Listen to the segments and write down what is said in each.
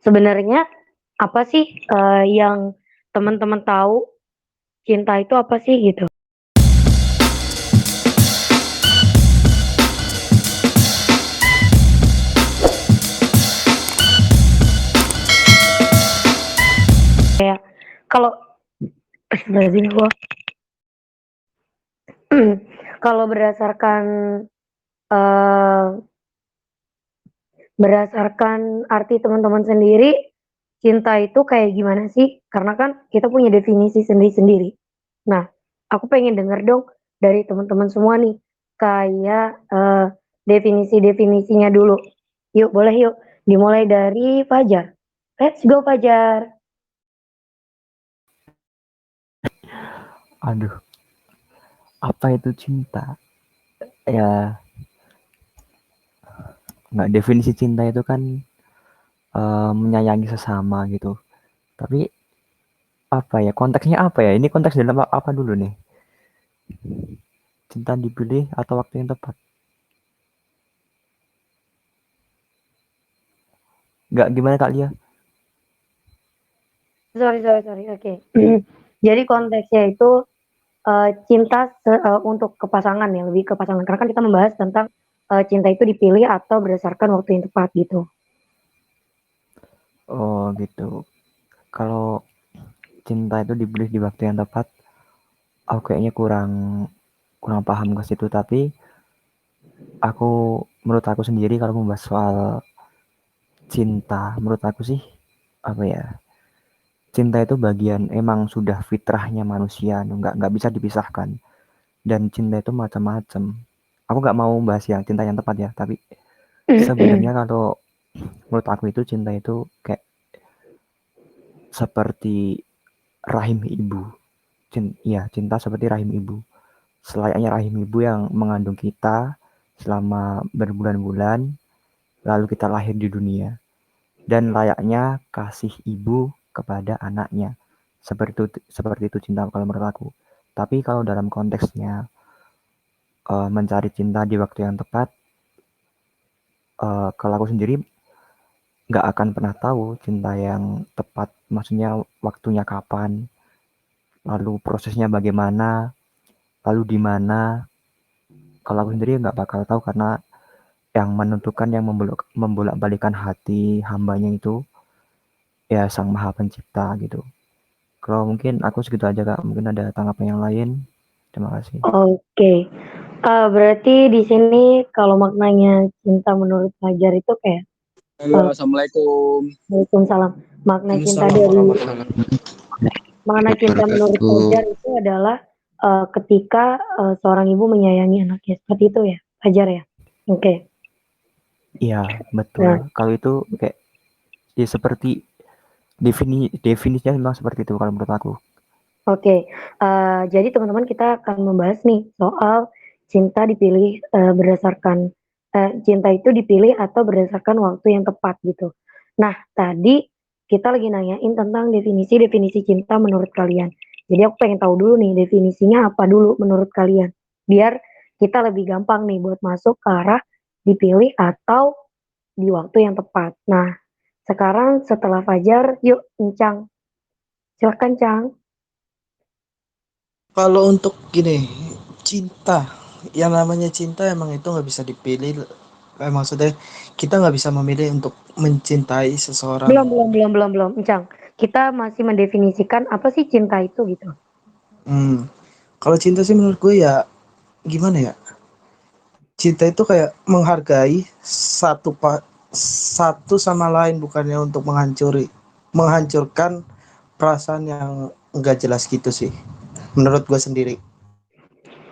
Sebenarnya apa sih, yang teman-teman tahu cinta itu apa sih gitu? Kayak kalau astagfirullahaladzim, kalau eee, berdasarkan arti teman-teman sendiri, cinta itu kayak gimana sih? Karena kan kita punya definisi sendiri-sendiri. Nah, aku pengen denger dong dari teman-teman semua nih, kayak, definisi-definisinya dulu. Yuk, boleh yuk, dimulai dari Fajar. Let's go Fajar. Aduh, apa itu cinta? Ya, nggak, definisi cinta itu kan menyayangi sesama gitu. Tapi apa ya, konteksnya apa ya? Ini konteks dalam apa dulu nih? Cinta dipilih atau waktu yang tepat? Nggak, gimana Kak Lia? Sorry, oke. Jadi konteksnya itu, cinta untuk ke pasangan ya, lebih ke pasangan. Karena kan kita membahas tentang, cinta itu dipilih atau berdasarkan waktu yang tepat gitu. Oh gitu. Kalau cinta itu dipilih di waktu yang tepat, aku kayaknya kurang kurang paham ke situ. Tapi aku, menurut aku sendiri, kalau membahas soal cinta, menurut aku sih apa ya? Cinta itu bagian, emang sudah fitrahnya manusia, nggak bisa dipisahkan. Dan cinta itu macam-macam. Aku nggak mau bahas yang cinta yang tepat ya, tapi sebenarnya kalau menurut aku itu cinta itu kayak seperti rahim ibu. Ya, cinta seperti rahim ibu. Selayaknya rahim ibu yang mengandung kita selama berbulan-bulan, lalu kita lahir di dunia. Dan layaknya kasih ibu kepada anaknya. Seperti itu cinta kalau menurut aku. Tapi kalau dalam konteksnya mencari cinta di waktu yang tepat, kalau aku sendiri nggak akan pernah tahu cinta yang tepat, maksudnya waktunya kapan, lalu prosesnya bagaimana, lalu di mana. Kalau aku sendiri nggak bakal tahu, karena yang menentukan, yang membolak-balikan hati hambanya itu ya Sang Maha Pencipta gitu. Kalau mungkin aku segitu aja Kak, mungkin ada tanggapan yang lain. Terima kasih. Oke, berarti di sini kalau maknanya cinta menurut Fajar itu kayak, Halo, assalamualaikum. waalaikumsalam. Makna cinta Waalaikumsalam dari warahmatullahi makna cinta menurut wabarakatuh. Fajar itu adalah, ketika, seorang ibu menyayangi anaknya, seperti itu ya, Fajar ya? Oke. Iya, betul. Nah, Kalau itu kayak ya seperti definisinya memang seperti itu kalau menurut aku. oke, jadi teman-teman kita akan membahas nih soal cinta dipilih, cinta itu dipilih atau berdasarkan waktu yang tepat gitu. Nah, tadi kita lagi nanyain tentang definisi-definisi cinta menurut kalian. Jadi aku pengen tahu dulu nih definisinya apa dulu menurut kalian, biar kita lebih gampang nih buat masuk ke arah dipilih atau di waktu yang tepat. Nah, sekarang setelah Fajar, yuk Encang, silakan Cang. Kalau untuk gini, cinta, yang namanya cinta emang itu nggak bisa dipilih. Maksudnya kita nggak bisa memilih untuk mencintai seseorang. Belum, Encang. Kita masih mendefinisikan apa sih cinta itu gitu. Hmm. Kalau cinta sih menurut gue ya gimana ya? Cinta itu kayak menghargai satu sama lain, bukannya untuk menghancurkan perasaan yang nggak jelas gitu sih. Menurut gue sendiri.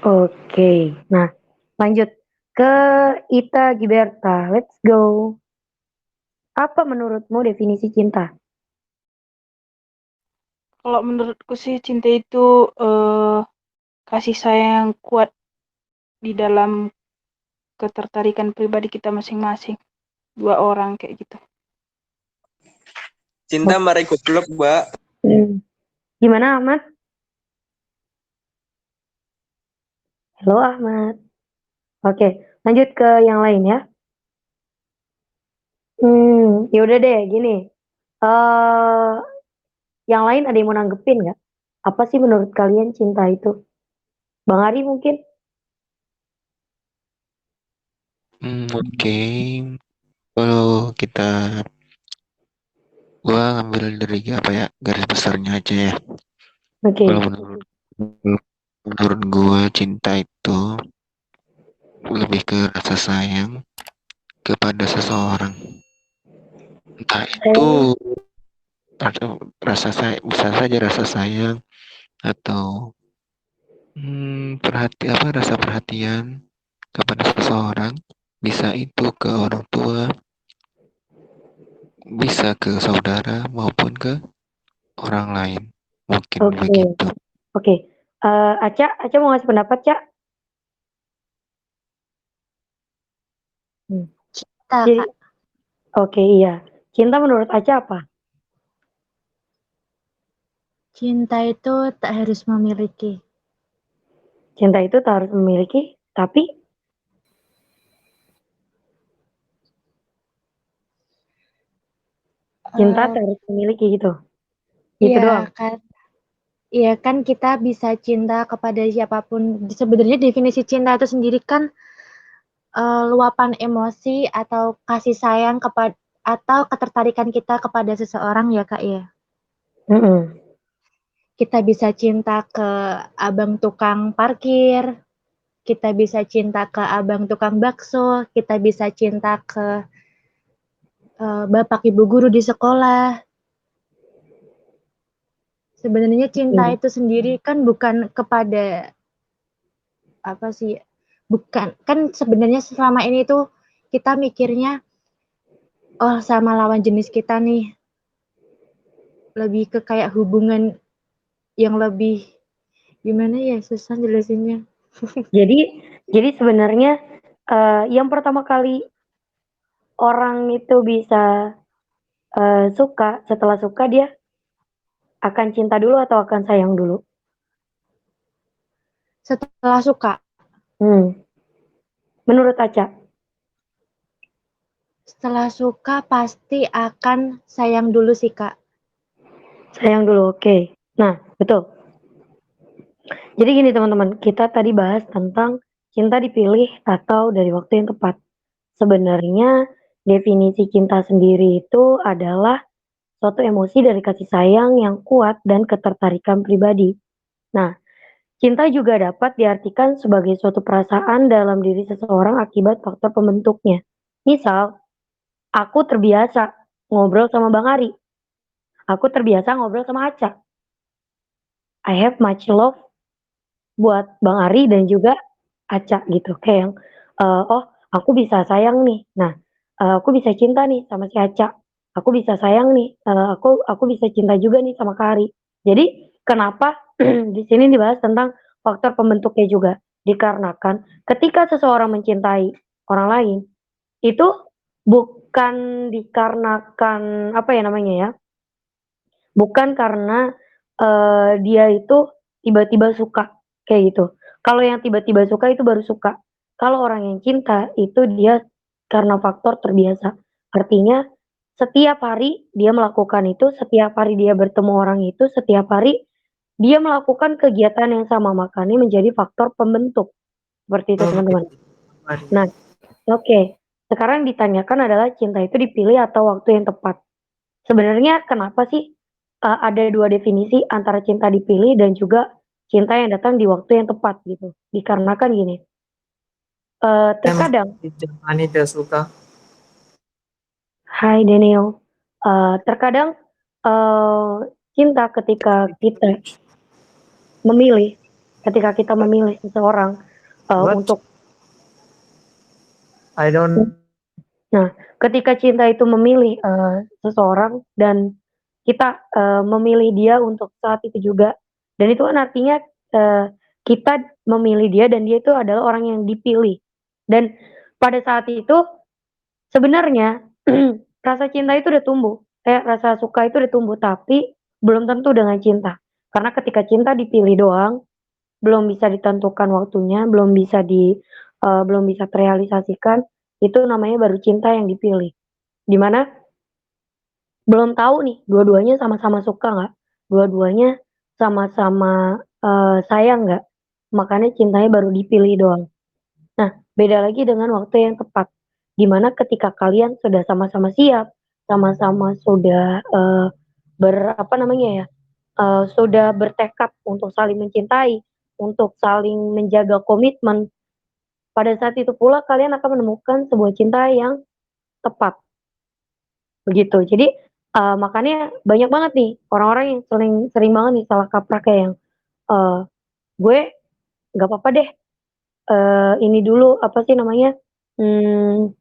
Oke. Nah, lanjut ke Ita Giberta. Let's go. Apa menurutmu definisi cinta? Kalau menurutku sih cinta itu kasih sayang kuat di dalam ketertarikan pribadi kita masing-masing. Dua orang kayak gitu. Cinta mari goblok, Mbak. Gimana Ahmad? Halo Ahmad. Oke, lanjut ke yang lain ya. Ya udah deh, gini. Eh, yang lain ada yang mau nanggepin nggak? Apa sih menurut kalian cinta itu? Bang Ari mungkin? Oke. Kalau gua ngambil dari apa ya, garis besarnya aja ya. Oke. Kalau menurut gua cinta itu lebih ke rasa sayang kepada seseorang. Entah itu Saya rasa sayang, bisa saja rasa sayang atau rasa perhatian kepada seseorang. Bisa itu ke orang tua, bisa ke saudara maupun ke orang lain. Mungkin oke. begitu. Oke. Aca mau ngasih pendapat, Cak? Hmm. Cinta, Jadi, Kak. oke iya. Cinta menurut Aca apa? Cinta itu tak harus memiliki. Cinta itu tak harus memiliki, tapi cinta tak harus memiliki gitu. Gitu Iya doang. kan. Iya kan kita bisa cinta kepada siapapun. Sebenarnya definisi cinta itu sendiri kan luapan emosi atau kasih sayang atau ketertarikan kita kepada seseorang ya Kak ya. Mm-mm. Kita bisa cinta ke abang tukang parkir, kita bisa cinta ke abang tukang bakso, kita bisa cinta ke bapak ibu guru di sekolah. Sebenarnya cinta Iya. itu sendiri kan bukan kepada apa sih? Bukan kan sebenarnya selama ini tuh kita mikirnya oh sama lawan jenis kita nih lebih ke kayak hubungan yang lebih gimana ya susah jelasinnya. Jadi sebenarnya yang pertama kali orang itu bisa suka, setelah suka dia akan cinta dulu atau akan sayang dulu? Setelah suka, Menurut Aca? setelah suka pasti akan sayang dulu sih Kak. Sayang dulu, oke. Nah, betul. Jadi gini teman-teman, kita tadi bahas tentang cinta dipilih atau dari waktu yang tepat. Sebenarnya definisi cinta sendiri itu adalah suatu emosi dari kasih sayang yang kuat dan ketertarikan pribadi. Nah, cinta juga dapat diartikan sebagai suatu perasaan dalam diri seseorang akibat faktor pembentuknya. Misal, aku terbiasa ngobrol sama Bang Ari. Aku terbiasa ngobrol sama Aca. I have much love buat Bang Ari dan juga Aca gitu. Kayak yang, oh aku bisa sayang nih. Nah, aku bisa cinta nih sama si Aca. Aku bisa sayang nih, aku bisa cinta juga nih sama Kak Ari. Jadi kenapa di sini dibahas tentang faktor pembentuknya juga. Dikarenakan ketika seseorang mencintai orang lain, itu bukan dikarenakan apa ya namanya ya, bukan karena dia itu tiba-tiba suka kayak gitu. Kalau yang tiba-tiba suka itu baru suka. Kalau orang yang cinta itu dia karena faktor terbiasa. Artinya setiap hari dia melakukan itu, setiap hari dia bertemu orang itu, setiap hari dia melakukan kegiatan yang sama, makanya menjadi faktor pembentuk. Seperti itu Oke. teman-teman. Nah, oke. Sekarang ditanyakan adalah cinta itu dipilih atau waktu yang tepat. Sebenarnya kenapa sih ada dua definisi antara cinta dipilih dan juga cinta yang datang di waktu yang tepat gitu? Dikarenakan gini, terkadang, Ani tidak suka. hai Daniel, terkadang cinta ketika kita memilih seseorang What? untuk, I don't. nah, ketika cinta itu memilih seseorang dan kita memilih dia untuk saat itu juga, dan itu kan artinya kita memilih dia dan dia itu adalah orang yang dipilih. Dan pada saat itu sebenarnya rasa cinta itu udah tumbuh, rasa suka itu udah tumbuh, tapi belum tentu dengan cinta. Karena ketika cinta dipilih doang, belum bisa ditentukan waktunya, belum bisa terrealisasikan, itu namanya baru cinta yang dipilih. Di mana belum tahu nih dua-duanya sama-sama suka nggak, dua-duanya sama-sama, sayang nggak, makanya cintanya baru dipilih doang. Nah, beda lagi dengan waktu yang tepat, di mana ketika kalian sudah sama-sama siap, sama-sama sudah, apa namanya ya, sudah bertekad untuk saling mencintai, untuk saling menjaga komitmen, pada saat itu pula kalian akan menemukan sebuah cinta yang tepat, begitu. Jadi, makanya banyak banget nih orang-orang yang sering sering banget nih salah kaprah kayak yang, eee, "Gue nggak apa-apa deh, ini dulu, apa sih namanya, mmm,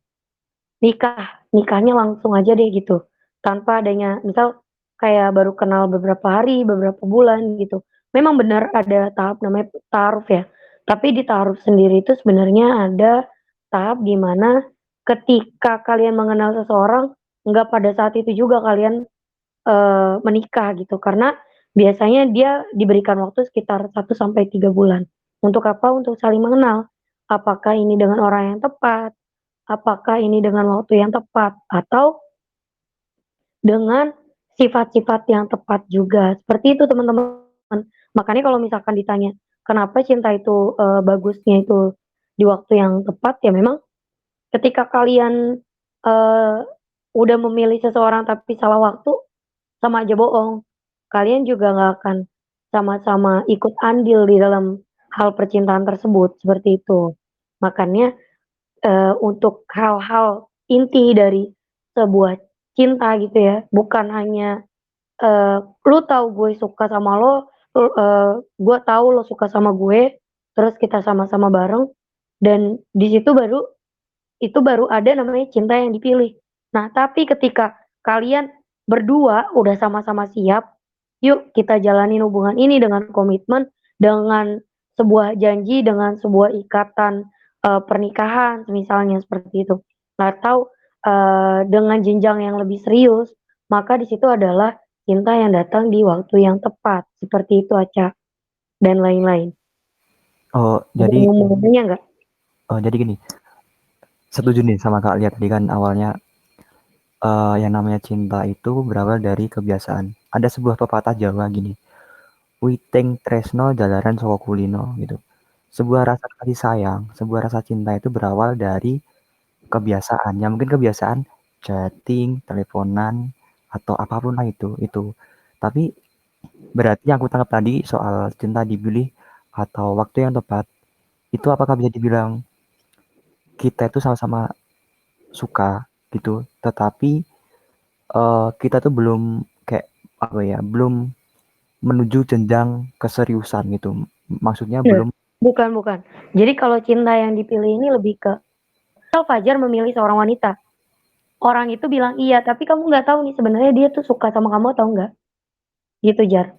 nikahnya langsung aja deh," gitu. Tanpa adanya misal kayak baru kenal beberapa hari, beberapa bulan gitu. Memang benar ada tahap namanya ta'aruf ya, tapi di ta'aruf sendiri itu sebenarnya ada tahap di mana ketika kalian mengenal seseorang, nggak pada saat itu juga kalian, menikah gitu. Karena biasanya dia diberikan waktu sekitar 1 sampai 3 bulan. Untuk apa? Untuk saling mengenal. Apakah ini dengan orang yang tepat? Apakah ini dengan waktu yang tepat? Atau dengan sifat-sifat yang tepat juga, seperti itu teman-teman. Makanya kalau misalkan ditanya, kenapa cinta itu, bagusnya itu di waktu yang tepat, ya memang ketika kalian, eee, udah memilih seseorang tapi salah waktu, sama aja bohong. Kalian juga nggak akan sama-sama ikut andil di dalam hal percintaan tersebut, seperti itu. Makanya untuk hal-hal inti dari sebuah cinta gitu ya, bukan hanya, lu tahu gue suka sama lo, gue tahu lo suka sama gue, terus kita sama-sama bareng, dan di situ baru ada namanya cinta yang dipilih. Nah, tapi ketika kalian berdua udah sama-sama siap, yuk kita jalanin hubungan ini dengan komitmen, dengan sebuah janji, dengan sebuah ikatan, pernikahan misalnya seperti itu. Atau, dengan jenjang yang lebih serius, maka di situ adalah cinta yang datang di waktu yang tepat, seperti itu Aca, dan lain-lain. Oh, Ada jadi hubungannya nggak? jadi gini, setuju nih sama Kak Lia tadi kan awalnya, yang namanya cinta itu berawal dari kebiasaan. Ada sebuah pepatah Jawa gini, "Witing tresno jalaran saka kulino," gitu. Sebuah rasa kasih sayang, sebuah rasa cinta itu berawal dari kebiasaan, ya mungkin kebiasaan chatting, teleponan, atau apapun lah itu. Tapi berarti yang aku tangkap tadi soal cinta dipilih atau waktu yang tepat, itu apakah bisa dibilang kita itu sama-sama suka gitu, tetapi kita tuh belum kayak apa ya, belum menuju jenjang keseriusan gitu. Maksudnya Iya. belum. Bukan. Jadi kalau cinta yang dipilih ini lebih ke misal Fajar memilih seorang wanita, orang itu bilang iya, tapi kamu nggak tahu nih sebenarnya dia tuh suka sama kamu atau enggak, gitu Jar.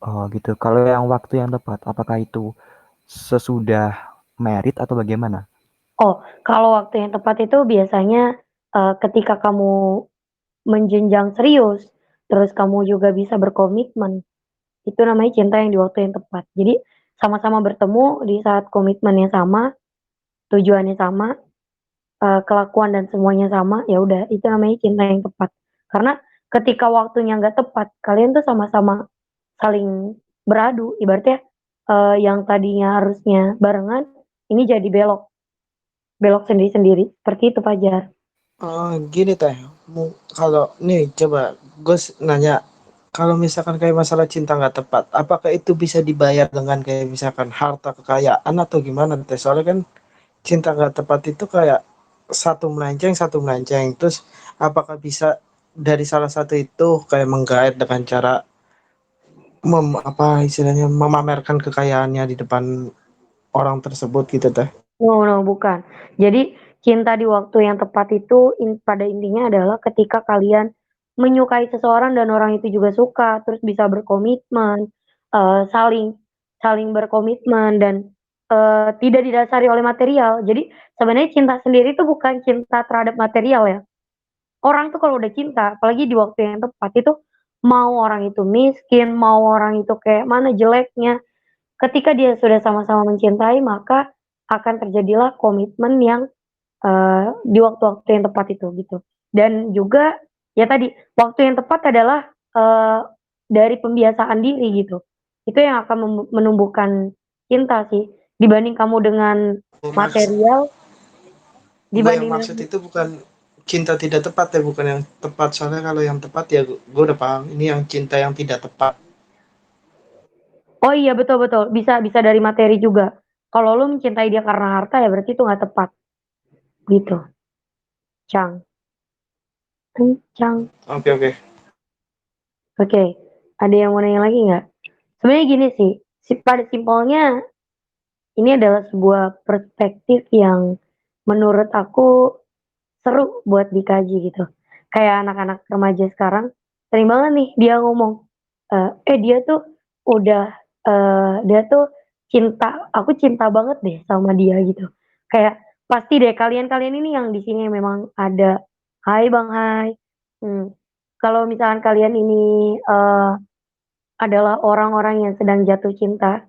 Oh gitu. Kalau yang waktu yang tepat, apakah itu sesudah merit atau bagaimana? Oh, kalau waktu yang tepat itu biasanya, ketika kamu menjenjang serius, terus kamu juga bisa berkomitmen, itu namanya cinta yang di waktu yang tepat. Jadi sama-sama bertemu di saat komitmennya sama, tujuannya sama, kelakuan dan semuanya sama, ya udah itu namanya cinta yang tepat. Karena ketika waktunya nggak tepat, kalian tuh sama-sama saling beradu, ibaratnya, yang tadinya harusnya barengan, ini jadi belok belok sendiri-sendiri, seperti itu Fajar. Gini Teh, kalau nih coba gue nanya, kalau misalkan kayak masalah cinta nggak tepat, apakah itu bisa dibayar dengan kayak misalkan harta kekayaan atau gimana Teh? Soalnya kan cinta nggak tepat itu kayak satu melenceng, terus apakah bisa dari salah satu itu kayak menggait dengan cara apa istilahnya memamerkan kekayaannya di depan orang tersebut gitu Teh? No, bukan. Jadi cinta di waktu yang tepat itu pada intinya adalah ketika kalian menyukai seseorang dan orang itu juga suka, terus bisa berkomitmen, saling saling berkomitmen dan, tidak didasari oleh material. Jadi sebenarnya cinta sendiri itu bukan cinta terhadap material ya. Orang tuh kalau udah cinta, apalagi di waktu yang tepat itu, mau orang itu miskin, mau orang itu kayak mana jeleknya, ketika dia sudah sama-sama mencintai, maka akan terjadilah komitmen yang, di waktu-waktu yang tepat itu, gitu. Dan juga Ya tadi, waktu yang tepat adalah, dari pembiasaan diri gitu. Itu yang akan menumbuhkan cinta sih, dibanding kamu dengan Maksud material, gue yang dibanding maksud dengan itu bukan cinta tidak tepat ya, bukan yang tepat. Soalnya kalau yang tepat ya gue udah paham. Ini yang cinta yang tidak tepat. oh iya betul betul, bisa bisa dari materi juga. Kalau lu mencintai dia karena harta ya berarti itu nggak tepat, gitu. Cang, Cang. Oke, oke. Oke, ada yang mau nanya lagi nggak? Sebenarnya gini sih, pada simpelnya ini adalah sebuah perspektif yang menurut aku seru buat dikaji gitu. Kayak anak-anak remaja sekarang sering banget nih dia ngomong, dia tuh udah dia tuh cinta, aku cinta banget deh sama dia gitu. Kayak pasti deh kalian-kalian ini yang di sini memang ada, hai Bang Hai. Kalau misalkan kalian ini adalah orang-orang yang sedang jatuh cinta,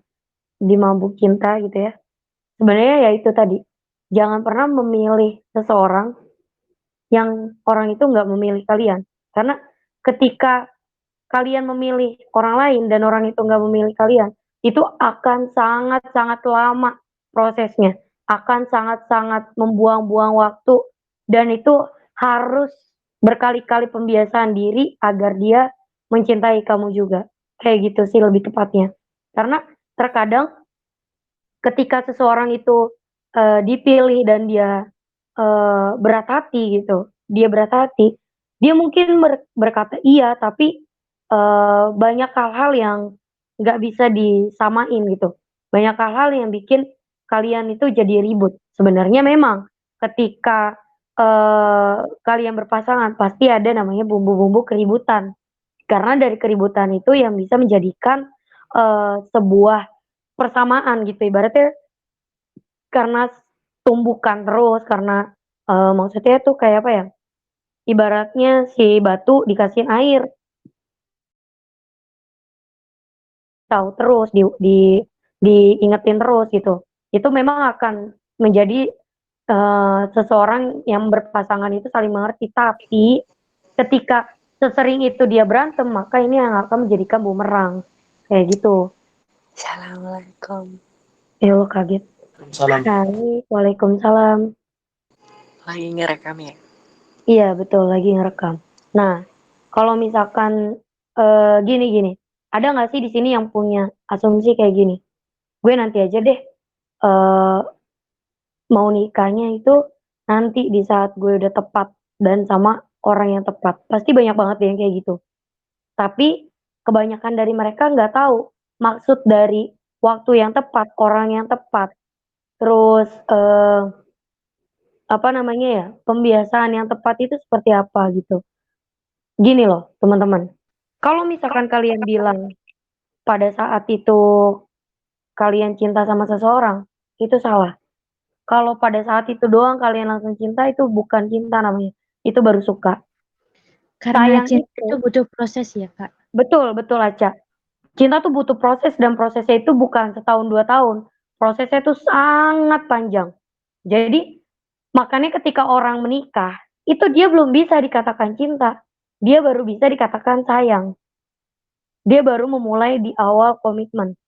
di mabuk cinta gitu ya. Sebenarnya ya itu tadi, jangan pernah memilih seseorang yang orang itu nggak memilih kalian. Karena ketika kalian memilih orang lain dan orang itu nggak memilih kalian, itu akan sangat-sangat lama prosesnya, akan sangat-sangat membuang-buang waktu, dan itu harus berkali-kali pembiasaan diri agar dia mencintai kamu juga. Kayak gitu sih lebih tepatnya. Karena terkadang ketika seseorang itu dipilih dan dia berat hati gitu, dia berat hati, dia mungkin berkata iya, tapi banyak hal-hal yang nggak bisa disamain gitu. Banyak hal-hal yang bikin kalian itu jadi ribut. Sebenarnya memang ketika kalian berpasangan pasti ada namanya bumbu-bumbu keributan. Karena dari keributan itu yang bisa menjadikan sebuah persamaan gitu. Ibaratnya karena tumbukan terus, karena maksudnya tuh kayak apa ya? Ibaratnya si batu dikasihin air, tahu terus diingetin terus gitu. Itu memang akan menjadi seseorang yang berpasangan itu saling mengerti. Tapi ketika sesering itu dia berantem, maka ini yang akan menjadikan bumerang kayak gitu. Assalamualaikum. Lo kaget. Salam. Hai, waalaikumsalam. Lagi ngerekam ya? Iya betul, lagi ngerekam. Nah, kalau misalkan gini, ada nggak sih di sini yang punya asumsi kayak gini? Gue nanti aja deh eh mau nikahnya itu nanti di saat gue udah tepat dan sama orang yang tepat. Pasti banyak banget deh yang kayak gitu. Tapi kebanyakan dari mereka nggak tahu maksud dari waktu yang tepat, orang yang tepat, terus apa namanya ya, pembiasaan yang tepat itu seperti apa gitu. Gini loh teman-teman, kalau misalkan kalian bilang pada saat itu kalian cinta sama seseorang, itu salah. Kalau pada saat itu doang kalian langsung cinta, itu bukan cinta namanya, itu baru suka. Karena Sayang cinta itu, itu butuh proses ya, Kak. betul Aca. Cinta tuh butuh proses dan prosesnya itu bukan setahun 2 tahun. Prosesnya itu sangat panjang. Jadi makanya ketika orang menikah, itu dia belum bisa dikatakan cinta. Dia baru bisa dikatakan sayang. Dia baru memulai di awal komitmen.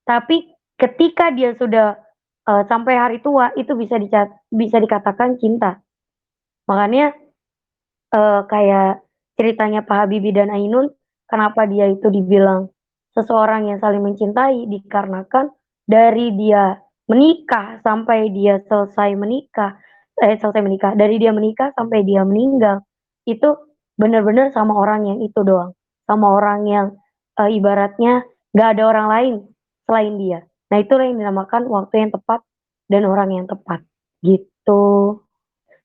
Tapi ketika dia sudah sampai hari tua, itu bisa dikatakan cinta. Makanya kayak ceritanya Pak Habibie dan Ainun, kenapa dia itu dibilang seseorang yang saling mencintai, dikarenakan dari dia menikah sampai dia selesai menikah, dari dia menikah sampai dia meninggal, itu benar-benar sama orang yang itu doang, sama orang yang ibaratnya nggak ada orang lain selain dia. Nah itulah yang dinamakan waktu yang tepat dan orang yang tepat, gitu.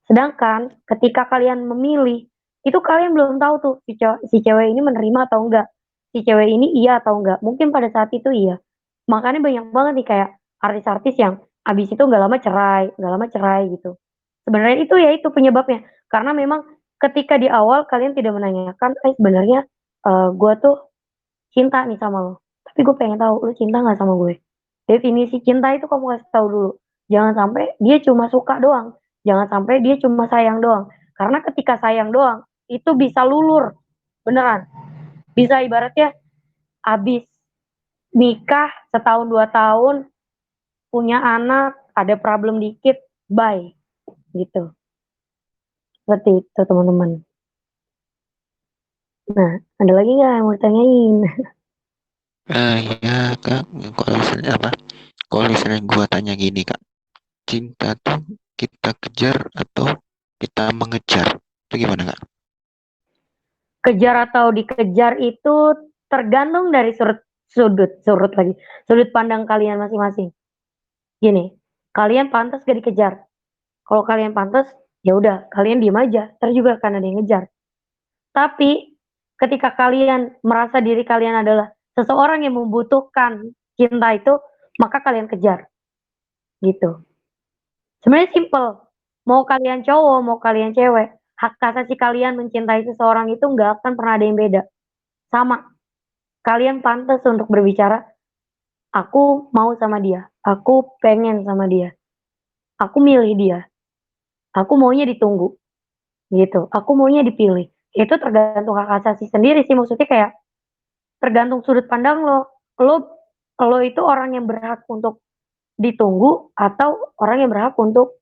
Sedangkan ketika kalian memilih, itu kalian belum tahu tuh si cewek ini menerima atau enggak. Si cewek ini iya atau enggak. Mungkin pada saat itu iya. Makanya banyak banget nih kayak artis-artis yang abis itu nggak lama cerai gitu. Sebenarnya itu ya itu penyebabnya. Karena memang ketika di awal kalian tidak menanyakan, sebenarnya gue tuh cinta nih sama lo. Tapi gue pengen tahu lu cinta nggak sama gue. Definisi cinta itu kamu kasih tahu dulu. Jangan sampai dia cuma suka doang. Jangan sampai dia cuma sayang doang. Karena ketika sayang doang, itu bisa lulur, beneran. Bisa ibaratnya abis nikah setahun 2 tahun, punya anak, ada problem dikit, bye, gitu. Seperti itu teman-teman. Nah, ada lagi nggak yang mau ditanyain? Ya kak, kalau misalnya gua tanya gini kak, cinta tuh kita kejar atau kita mengejar, itu gimana kak? Kejar atau dikejar itu tergantung dari sudut pandang kalian masing-masing. Gini, kalian pantas gak dikejar. Kalau kalian pantas, ya udah kalian diem aja, terus juga akan ada yang ngejar. Tapi ketika kalian merasa diri kalian adalah seseorang yang membutuhkan cinta itu, maka kalian kejar, gitu. Sebenarnya simple. Mau kalian cowok, mau kalian cewek, hak asasi kalian mencintai seseorang itu nggak akan pernah ada yang beda. Sama. Kalian pantas untuk berbicara, aku mau sama dia, aku pengen sama dia, aku milih dia, aku maunya ditunggu, gitu. Aku maunya dipilih. Itu tergantung hak asasi sendiri sih, maksudnya kayak tergantung sudut pandang lo. Lo itu orang yang berhak untuk ditunggu atau orang yang berhak untuk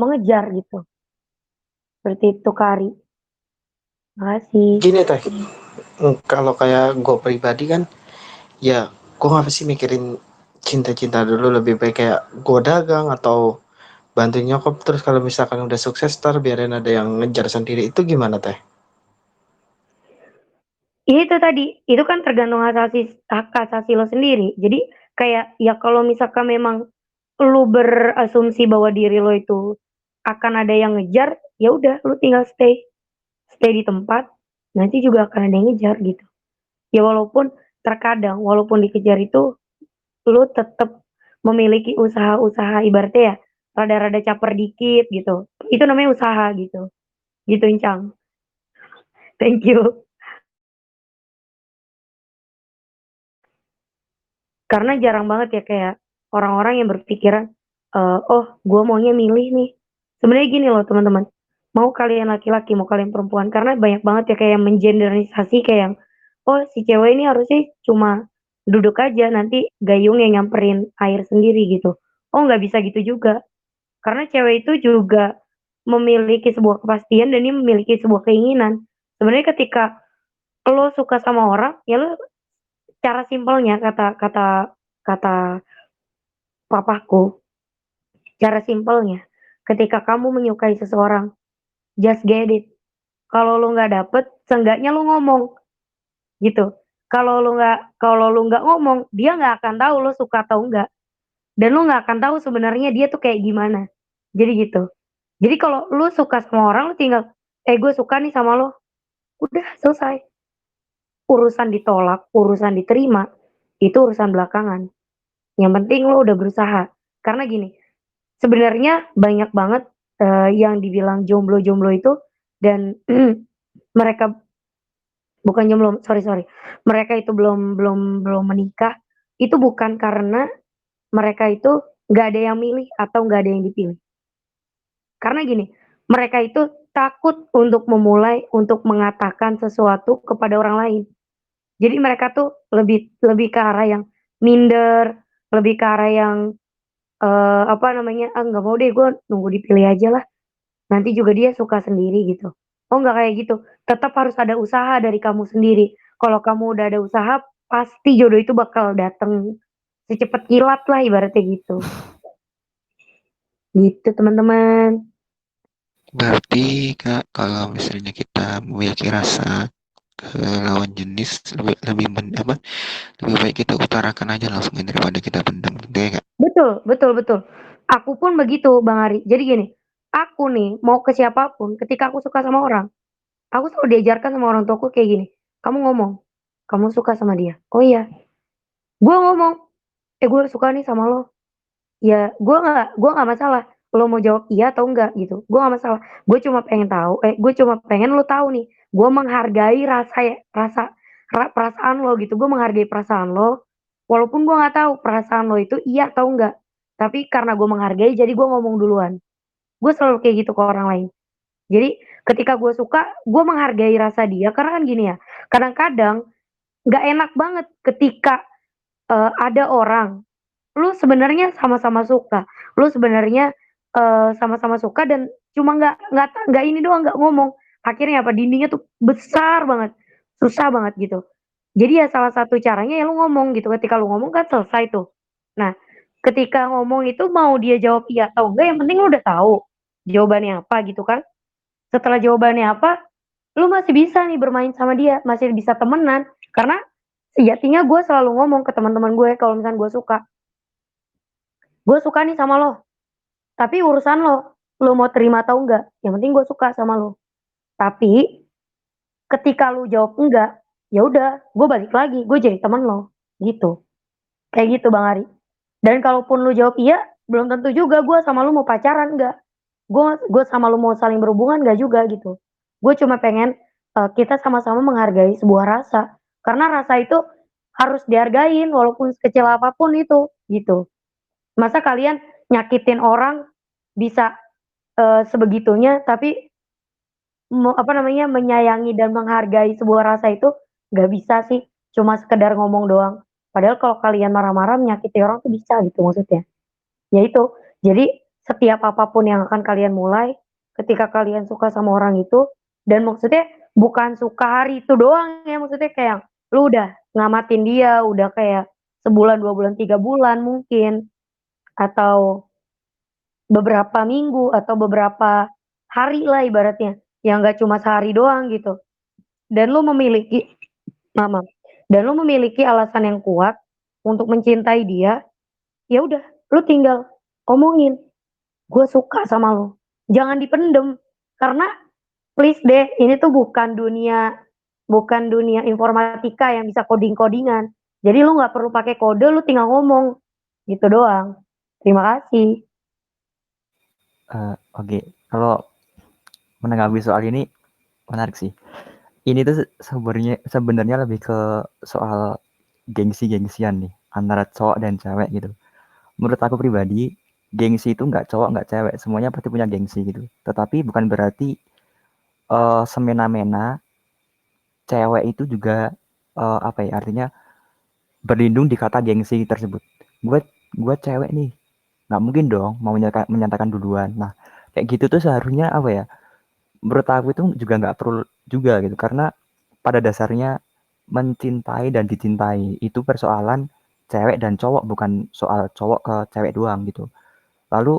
mengejar gitu. Seperti itu Kari. Makasih. Gini teh, kalau kayak gue pribadi kan, ya gue ngapa sih mikirin cinta-cinta dulu, lebih baik kayak gue dagang atau bantuin nyokap, terus kalau misalkan udah sukses ntar biarin ada yang ngejar sendiri, itu gimana teh? Itu tadi, itu kan tergantung hak asasi lo sendiri. Jadi kayak ya kalau misalkan memang lu berasumsi bahwa diri lo itu akan ada yang ngejar, ya udah lu tinggal stay di tempat, nanti juga akan ada yang ngejar gitu. Ya walaupun terkadang walaupun dikejar itu lu tetap memiliki usaha-usaha ibaratnya ya rada-rada caper dikit gitu. Itu namanya usaha gitu. Gitu Incang. Thank you. Karena jarang banget ya kayak orang-orang yang berpikiran, oh gue maunya milih nih. Sebenarnya gini loh teman-teman, mau kalian laki-laki, mau kalian perempuan, karena banyak banget ya kayak yang mengeneralisasi kayak yang, oh si cewek ini harusnya cuma duduk aja, nanti gayung yang nyamperin air sendiri gitu. Oh nggak bisa gitu juga. Karena cewek itu juga memiliki sebuah kepastian dan dia memiliki sebuah keinginan. Sebenarnya ketika lo suka sama orang, ya lo cara simpelnya kata kata kata papaku, cara simpelnya, ketika kamu menyukai seseorang, just get it. Kalau lu nggak dapet, seenggaknya lu ngomong, gitu. Kalau lu nggak ngomong, dia nggak akan tahu lu suka atau enggak. Dan lu nggak akan tahu sebenarnya dia tuh kayak gimana. Jadi gitu. Jadi kalau lu suka sama orang, lu tinggal, gue suka nih sama lo. Udah selesai. Urusan ditolak, urusan diterima, itu urusan belakangan. Yang penting lo udah berusaha. Karena gini, sebenarnya banyak banget yang dibilang jomblo-jomblo itu dan mereka bukan jomblo, sorry. Mereka itu belum menikah, itu bukan karena mereka itu nggak ada yang milih atau nggak ada yang dipilih. Karena gini, mereka itu takut untuk memulai, untuk mengatakan sesuatu kepada orang lain. Jadi mereka tuh lebih lebih ke arah yang minder, lebih ke arah yang apa namanya, "Ah, nggak mau deh, gue nunggu dipilih aja lah, nanti juga dia suka sendiri," gitu. Oh, nggak kayak gitu, tetap harus ada usaha dari kamu sendiri. Kalau kamu udah ada usaha, pasti jodoh itu bakal dateng secepat kilat lah ibaratnya gitu. Gitu teman-teman. Berarti kak, kalau misalnya kita memiliki rasa ke lawan jenis, lebih baik kita utarakan aja langsung daripada kita pendam, gitu ya kak? Betul. Aku pun begitu Bang Ari. Jadi gini, aku nih mau ke siapapun, ketika aku suka sama orang, aku selalu diajarkan sama orang tuaku kayak gini, "Kamu ngomong, kamu suka sama dia." "Oh iya." Gua ngomong, gue suka nih sama lo." Ya gua nggak masalah, lo mau jawab iya atau enggak gitu, gua nggak masalah. Gue cuma pengen lo tahu nih, gue menghargai perasaan lo gitu, gue menghargai perasaan lo, walaupun gue nggak tahu perasaan lo itu iya atau enggak. Tapi karena gue menghargai, jadi gue ngomong duluan. Gue selalu kayak gitu ke orang lain. Jadi Ketika gue suka, gue menghargai rasa dia karena kan gini ya, kadang-kadang nggak enak banget ketika ada orang, lu sebenarnya sama-sama suka, lu sebenarnya sama-sama suka dan cuma nggak ini doang, nggak ngomong. Akhirnya apa? Dindingnya tuh besar banget, susah banget gitu. Jadi ya salah satu caranya ya lu ngomong gitu. Ketika lu ngomong kan selesai tuh. Nah, ketika ngomong itu mau dia jawab iya atau enggak, yang penting lu udah tahu jawabannya apa gitu kan. Setelah jawabannya apa, lu masih bisa nih bermain sama dia, masih bisa temenan. Karena sejatinya gue selalu ngomong ke teman-teman gue kalau misalnya gue suka nih sama lo, tapi urusan lo mau terima atau enggak, yang penting gue suka sama lo. Tapi ketika lu jawab enggak, ya udah, gue balik lagi, gue jadi temen lo, gitu. Kayak gitu Bang Ari. Dan kalaupun lu jawab iya, belum tentu juga gue sama lu mau pacaran, enggak. Gue sama lu mau saling berhubungan enggak juga gitu. Gue cuma pengen kita sama-sama menghargai sebuah rasa. Karena rasa itu harus dihargain walaupun sekecil apapun itu, gitu. Masa kalian nyakitin orang bisa sebegitunya, tapi menyayangi dan menghargai sebuah rasa itu nggak bisa sih, cuma sekedar ngomong doang. Padahal kalau kalian marah-marah menyakiti orang tuh bisa gitu maksudnya. Ya itu, jadi setiap apapun yang akan kalian mulai, ketika kalian suka sama orang itu, dan maksudnya bukan suka hari itu doang ya, maksudnya kayak lu udah ngamatin dia, udah kayak sebulan, 2 bulan, 3 bulan mungkin, atau beberapa minggu atau beberapa hari lah ibaratnya, yang nggak cuma sehari doang gitu. Dan lu memiliki mama, dan lu memiliki alasan yang kuat untuk mencintai dia, ya udah, lu tinggal omongin, gue suka sama lu. Jangan dipendem, karena please deh, ini tuh bukan dunia informatika yang bisa coding-codingan. Jadi lu nggak perlu pakai kode, lu tinggal ngomong, gitu doang. Terima kasih. Oke, kalau menanggapi soal ini menarik sih. Ini tuh sebenarnya lebih ke soal gengsi-gengsian nih antara cowok dan cewek gitu. Menurut aku pribadi, gengsi itu nggak cowok nggak cewek, semuanya pasti punya gengsi gitu. Tetapi bukan berarti semena-mena cewek itu juga artinya berlindung di kata gengsi tersebut. Gue cewek nih, nggak mungkin dong mau menyatakan duluan. Nah, kayak gitu tuh seharusnya menurut aku itu juga nggak perlu juga gitu, karena pada dasarnya mencintai dan dicintai itu persoalan cewek dan cowok, bukan soal cowok ke cewek doang gitu. Lalu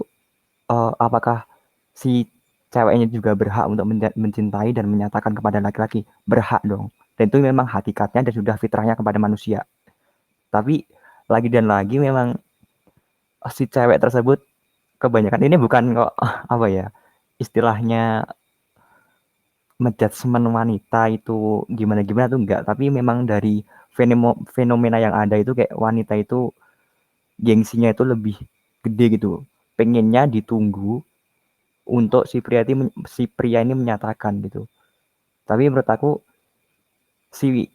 apakah si ceweknya juga berhak untuk mencintai dan menyatakan kepada laki-laki? Berhak dong. Dan itu memang hakikatnya dan sudah fitrahnya kepada manusia. Tapi lagi dan lagi memang si cewek tersebut kebanyakan ini bukan kok istilahnya menjudgment wanita itu gimana-gimana tuh enggak, tapi memang dari fenomena yang ada itu kayak wanita itu gengsinya itu lebih gede gitu. Pengennya ditunggu untuk si pria ini menyatakan gitu. Tapi menurut aku si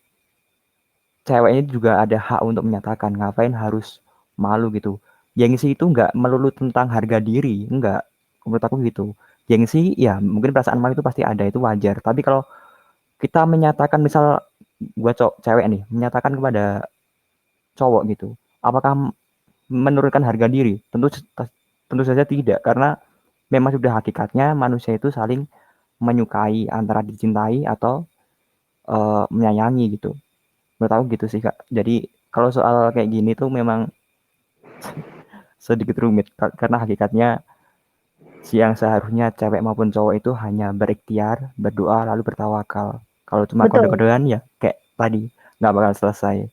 ceweknya juga ada hak untuk menyatakan, ngapain harus malu gitu. Gengsi itu enggak melulu tentang harga diri, enggak. Menurut aku gitu. Gengsi ya mungkin perasaan malu itu pasti ada, itu wajar. Tapi kalau kita menyatakan, misal gue cewek nih menyatakan kepada cowok gitu, apakah menurunkan harga diri? Tentu saja tidak, karena memang sudah hakikatnya manusia itu saling menyukai, antara dicintai atau menyayangi gitu. Menurut aku gitu sih Kak. Jadi kalau soal kayak gini tuh memang sedikit rumit, karena hakikatnya yang seharusnya cewek maupun cowok itu hanya berikhtiar, berdoa, lalu bertawakal. Kalau cuma Betul. kode-kodean ya kayak tadi, nggak bakal selesai.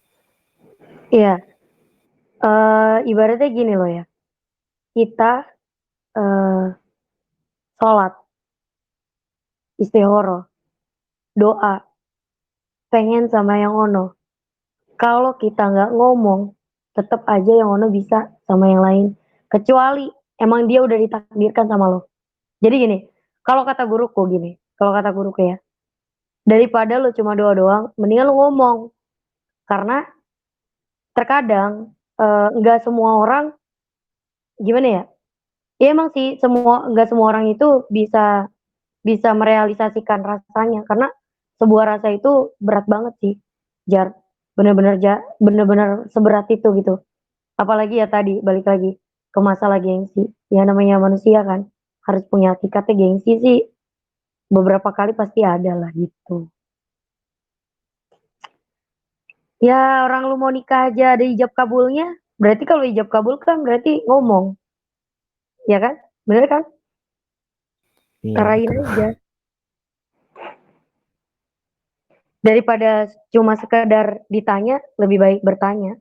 Iya. Ibaratnya gini loh ya. Kita sholat, istihoroh, doa, pengen sama yang ono. Kalau kita nggak ngomong, tetap aja yang ono bisa sama yang lain. Kecuali emang dia udah ditakdirkan sama lo. Jadi gini, kalau kata guruku ya, daripada lo cuma doa doang, mendingan lo ngomong. Karena terkadang nggak semua orang, gimana ya? Ya emang sih nggak semua orang itu bisa bisa merealisasikan rasanya, karena sebuah rasa itu berat banget sih, Jar. Bener-bener seberat itu gitu. Apalagi ya tadi balik lagi ke masalah gengsi. Ya namanya manusia kan harus punya hakikatnya, gengsi sih beberapa kali pasti ada lah gitu. Ya orang lu mau nikah aja ada ijab kabulnya, berarti kalau ijab kabul kan berarti ngomong, ya kan? Bener kan? Iya Arahin betul. aja. Daripada cuma sekedar ditanya, lebih baik bertanya.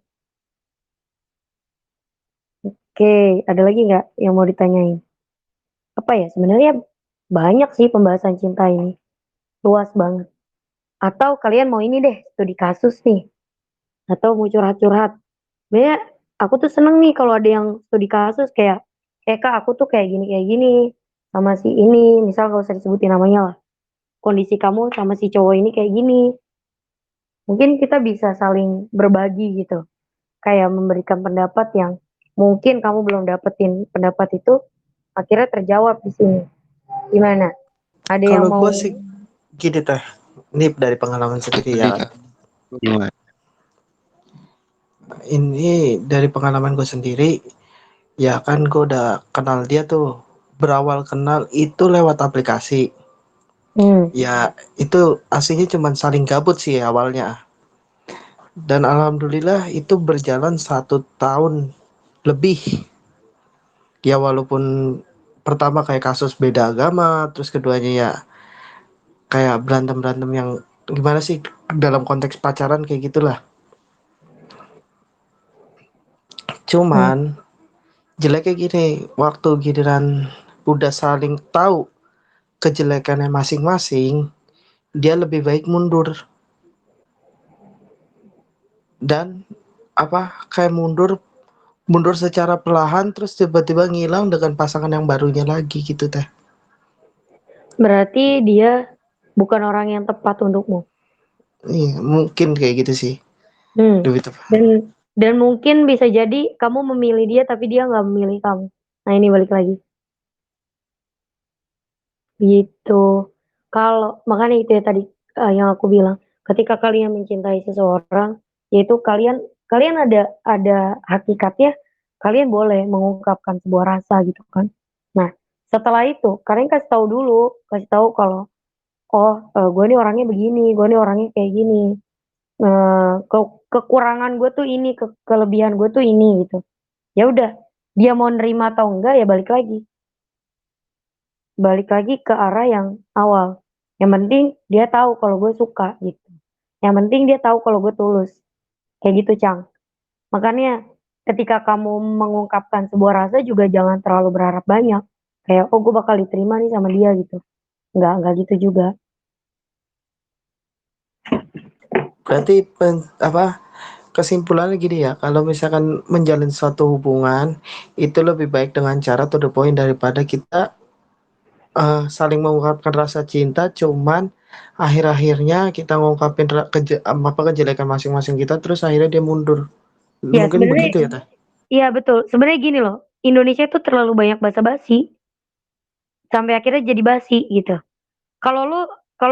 Oke, ada lagi nggak yang mau ditanyain? Apa ya, sebenarnya banyak sih pembahasan cinta ini, luas banget. Atau kalian mau ini deh, studi kasus nih, atau mau curhat-curhat. Sebenarnya aku tuh seneng nih kalau ada yang studi kasus kayak, Kak aku tuh kayak gini, sama si ini, misal gak usah disebutin namanya lah. Kondisi kamu sama si cowok ini kayak gini. Mungkin kita bisa saling berbagi gitu. Kayak memberikan pendapat yang mungkin kamu belum dapetin pendapat itu, akhirnya terjawab di sini. Gimana? Ada yang Kalau mau? gue sih gini teh, ini dari pengalaman sendiri Tadi ya. Kak, gimana? Ini dari pengalaman gue sendiri, ya kan gue udah kenal dia tuh. Berawal kenal itu lewat aplikasi. Ya itu aslinya cuman saling gabut sih awalnya. Dan alhamdulillah itu berjalan 1 tahun lebih. Ya walaupun pertama kayak kasus beda agama, terus keduanya ya kayak berantem-berantem yang gimana sih dalam konteks pacaran kayak gitulah. Cuman jeleknya gini, waktu giliran udah saling tahu kejelekannya masing-masing, dia lebih baik mundur. Dan kayak mundur secara perlahan terus tiba-tiba ngilang dengan pasangan yang barunya lagi gitu teh. Berarti dia bukan orang yang tepat untukmu. Iya, mungkin kayak gitu sih. Hmm. Lebih tepat. Dan mungkin bisa jadi kamu memilih dia tapi dia nggak memilih kamu. Nah ini balik lagi. Gitu. Kalau makanya itu ya tadi yang aku bilang, ketika kalian mencintai seseorang, yaitu kalian ada hakikatnya, kalian boleh mengungkapkan sebuah rasa gitu kan. Nah, setelah itu kalian kasih tahu dulu, kasih tahu kalau gue nih orangnya begini, gue nih orangnya kayak gini. Kekurangan gue tuh ini, kelebihan gue tuh ini gitu. Ya udah, dia mau nerima atau enggak ya balik lagi ke arah yang awal. Yang penting dia tahu kalau gue suka gitu. Yang penting dia tahu kalau gue tulus. Kayak gitu, Cang. Makanya ketika kamu mengungkapkan sebuah rasa juga jangan terlalu berharap banyak. Kayak, gue bakal diterima nih sama dia gitu. Enggak gitu juga. Berarti kesimpulannya gini ya, kalau misalkan menjalin suatu hubungan itu lebih baik dengan cara to the point daripada kita saling mengungkapkan rasa cinta, cuman akhir-akhirnya kita ngungkapin kejelekan masing-masing kita, terus akhirnya dia mundur. Ya Mungkin sebenarnya, begitu ya teh. iya betul. Sebenarnya gini loh, Indonesia tuh terlalu banyak basa-basi sampai akhirnya jadi basi gitu. Kalau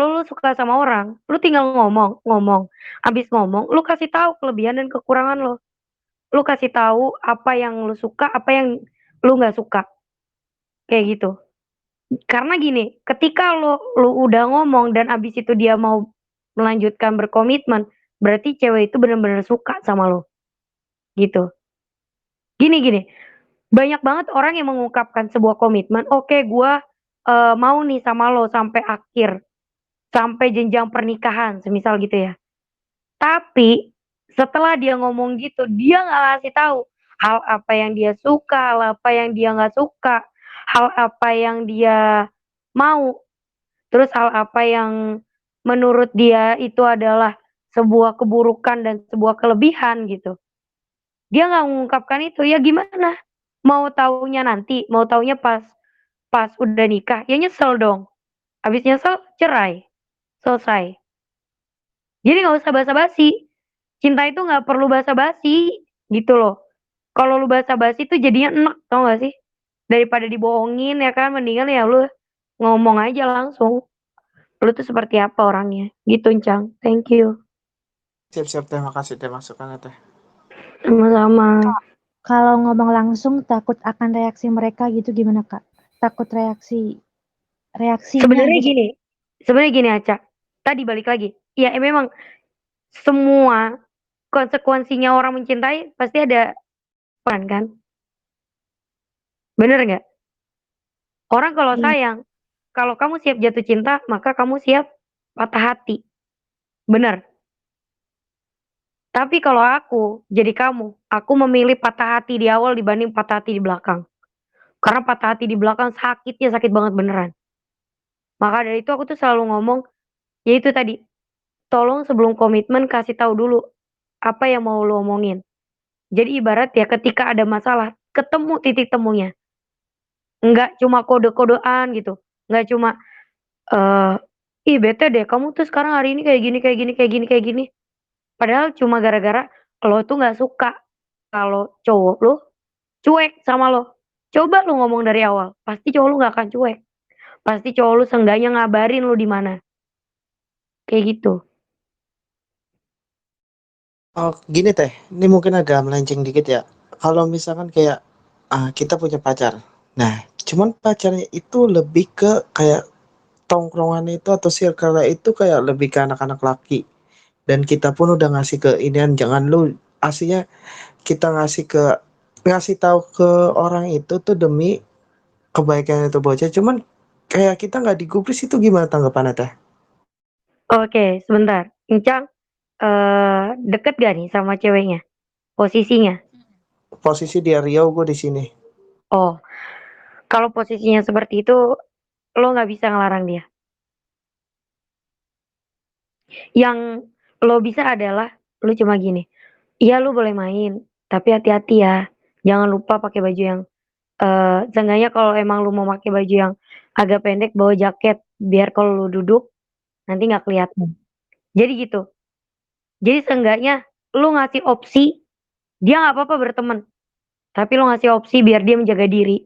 lu suka sama orang, lu tinggal ngomong. Habis ngomong, lu kasih tahu kelebihan dan kekurangan lo. Lu kasih tahu apa yang lu suka, apa yang lu nggak suka. Kayak gitu. Karena gini, ketika lu udah ngomong dan abis itu dia mau melanjutkan berkomitmen, berarti cewek itu benar-benar suka sama lo. Gitu. Gini, banyak banget orang yang mengungkapkan sebuah komitmen, oke gua mau nih sama lo sampai akhir, sampai jenjang pernikahan, semisal gitu ya. Tapi setelah dia ngomong gitu, dia nggak ngasih tahu hal apa yang dia suka, hal apa yang dia nggak suka, hal apa yang dia mau, terus hal apa yang menurut dia itu adalah sebuah keburukan dan sebuah kelebihan gitu. Dia nggak mengungkapkan itu, ya gimana? Mau taunya nanti, mau taunya pas udah nikah, ya nyesel dong. Habis nyesel cerai, selesai. Jadi nggak usah basa-basi. Cinta itu nggak perlu basa-basi, gitu loh. Kalau lu basa-basi tuh jadinya enek, tau gak sih? Daripada dibohongin ya kan, mendingan ya lu ngomong aja langsung. Lu tuh seperti apa orangnya? Gitu, Cang. Thank you. Siap-siap teh, makasih teh masukannya teh. Sama-sama. Kalau ngomong langsung takut akan reaksi mereka gitu gimana Kak? Takut reaksinya gitu. Sebenarnya gini Aca. Tadi balik lagi. Ya memang semua konsekuensinya orang mencintai pasti ada peran kan? Bener nggak? Orang kalau Iya. sayang, kalau kamu siap jatuh cinta, maka kamu siap patah hati. Bener. Tapi kalau aku jadi kamu, aku memilih patah hati di awal dibanding patah hati di belakang. Karena patah hati di belakang sakitnya sakit banget beneran. Maka dari itu aku tuh selalu ngomong, ya itu tadi, tolong sebelum komitmen kasih tahu dulu apa yang mau lo omongin. Jadi ibarat ya ketika ada masalah, ketemu titik temunya. Nggak cuma kode-kodean gitu. Nggak cuma, eh ih bete deh, kamu tuh sekarang hari ini kayak gini, kayak gini, kayak gini, kayak gini. Padahal cuma gara-gara lo tuh nggak suka kalau cowok lo cuek sama lo. Coba lo ngomong dari awal, pasti cowok lo nggak akan cuek. Pasti cowok lo seenggaknya ngabarin lo di mana. Kayak gitu. Oh, gini teh, ini mungkin agak melenceng dikit ya. Kalau misalkan kayak kita punya pacar. Nah, cuman pacarnya itu lebih ke kayak tongkrongan itu atau circle itu kayak lebih ke anak-anak laki. Dan kita pun udah ngasih ke inian, jangan lu aslinya kita ngasih tahu ke orang itu tuh demi kebaikan itu bocah. Cuman kayak kita nggak digubris, itu gimana tanggapannya teh? Oke, sebentar. Incang, deket gak nih sama ceweknya? Posisinya? Posisi dia Riau, gue di sini. Oh, kalau posisinya seperti itu, lo nggak bisa ngelarang dia. Yang lo bisa adalah, lo cuma gini, iya lo boleh main, tapi hati-hati ya. Jangan lupa pakai baju yang, seenggaknya kalau emang lo mau pakai baju yang agak pendek, bawa jaket, biar kalau lo duduk, nanti nggak kelihatan. Jadi gitu. Jadi seenggaknya lo ngasih opsi, dia nggak apa-apa berteman, tapi lo ngasih opsi biar dia menjaga diri.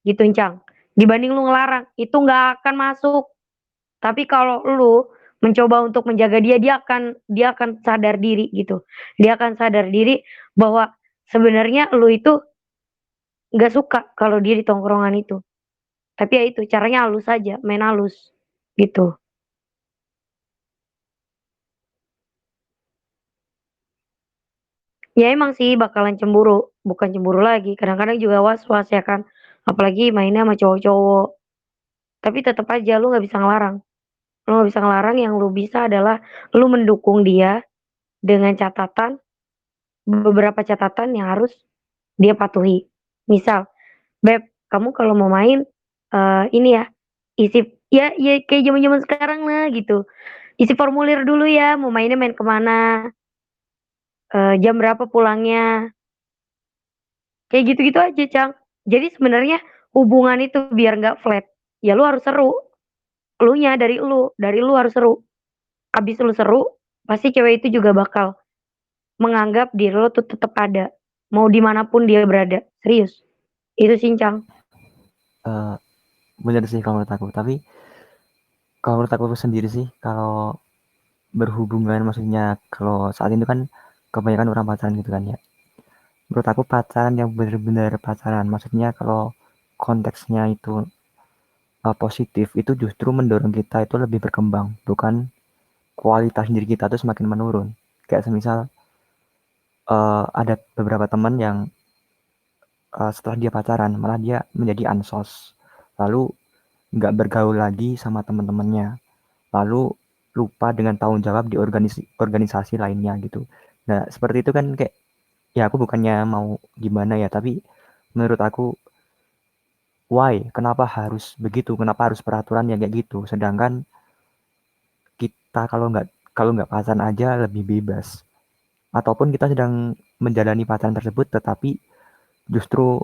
Gitu, Cang. Dibanding lu ngelarang, itu nggak akan masuk. Tapi kalau lu mencoba untuk menjaga dia, dia akan sadar diri gitu. Dia akan sadar diri bahwa sebenarnya lu itu nggak suka kalau dia di tongkrongan itu. Tapi ya itu caranya halus saja, main halus gitu. Ya emang sih bakalan cemburu, bukan cemburu lagi. Kadang-kadang juga was-was ya kan. Apalagi mainnya sama cowok-cowok. Tapi tetap aja lu nggak bisa ngelarang. Lu nggak bisa ngelarang, yang lu bisa adalah lu mendukung dia dengan catatan, beberapa catatan yang harus dia patuhi. Misal, "Beb, kamu kalau mau main, ini ya, isi," ya kayak zaman-zaman sekarang lah gitu, "isi formulir dulu ya, mau mainnya main kemana, jam berapa pulangnya." Kayak gitu-gitu aja, Cang. Jadi sebenarnya hubungan itu biar nggak flat, ya lu harus seru. Elunya dari lu harus seru. Abis lu seru, pasti cewek itu juga bakal menganggap diri lo tuh tetap ada, mau dimanapun dia berada, serius. Itu Sincang. Eh, bener sih kalau menurut aku. Tapi kalau menurut aku sendiri sih, kalau berhubungan maksudnya kalau saat ini kan kebanyakan orang pacaran gitu kan ya. Menurut aku pacaran yang benar-benar pacaran, maksudnya kalau konteksnya itu positif, itu justru mendorong kita itu lebih berkembang, bukan kualitas diri kita tuh semakin menurun. Kayak semisal ada beberapa teman yang setelah dia pacaran malah dia menjadi ansos, lalu nggak bergaul lagi sama teman-temannya, lalu lupa dengan tanggung jawab di organisasi lainnya gitu. Nah seperti itu kan kayak, ya aku bukannya mau gimana ya, tapi menurut aku why, kenapa harus begitu, kenapa harus peraturan yang kayak gitu, sedangkan kita kalau nggak pacaran aja lebih bebas, ataupun kita sedang menjalani pacaran tersebut tetapi justru